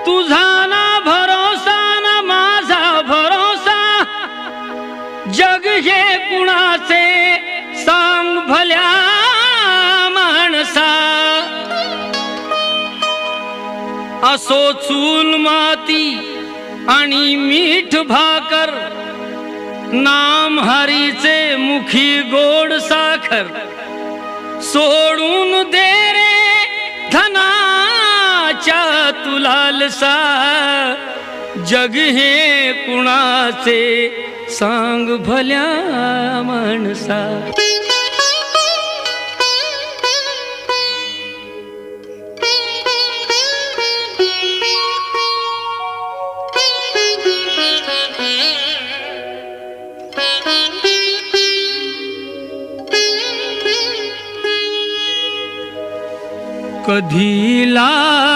तुझा ना भरोसा ना माझा भरोसा, जग हे कुणाचे सांग भल्या माणसा. असो चूल माती आणि मीठ भाकर, नाम हरीचे मुखी गोड साखर. सोडून दे रे धनाच्या तू लालसा, जग हे कुणाचे सांग भल्या माणसा. कधी ला